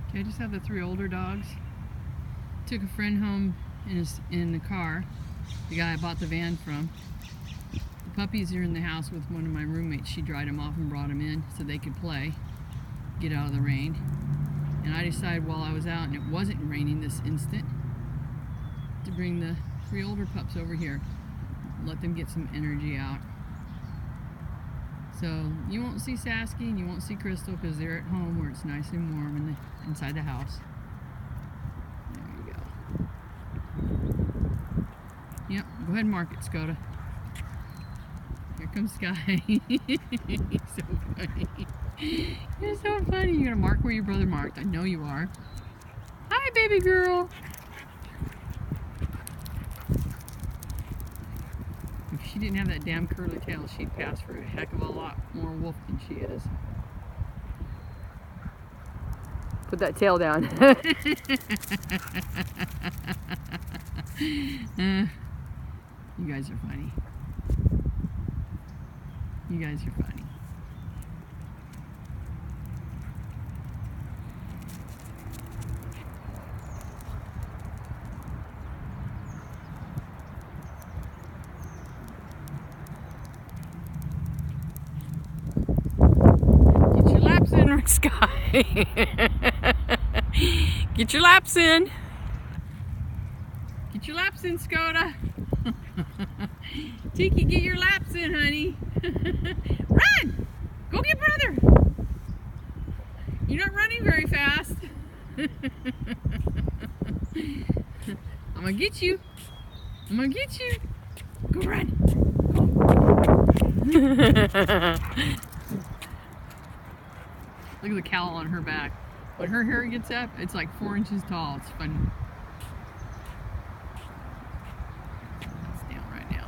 Okay, I just have the 3 older dogs. Took a friend home in the car, the guy I bought the van from. The puppies are in the house with one of my roommates. She dried them off and brought them in so they could play, get out of the rain. And I decided while I was out and it wasn't raining this instant to bring the 3 older pups over here, let them get some energy out. So you won't see Sasky and you won't see Crystal because they're at home where it's nice and warm inside the house. There you go. Yep, go ahead and mark it, Skoda. Here comes Skye. He's so funny. You're so funny. You're gonna mark where your brother marked. I know you are. Hi, baby girl. If she didn't have that damn curly tail, she'd pass for a heck of a lot more wolf than she is. Put that tail down. You guys are funny. You guys are funny. Get your laps in, Skye. Get your laps in. Get your laps in, Skoda. Tiki, get your laps in, honey. Run! Go get brother. You're not running very fast. I'm gonna get you. I'm gonna get you. Go run. Look at the cowl on her back. When her hair gets up, it's like 4 inches tall. It's funny. It's down right now.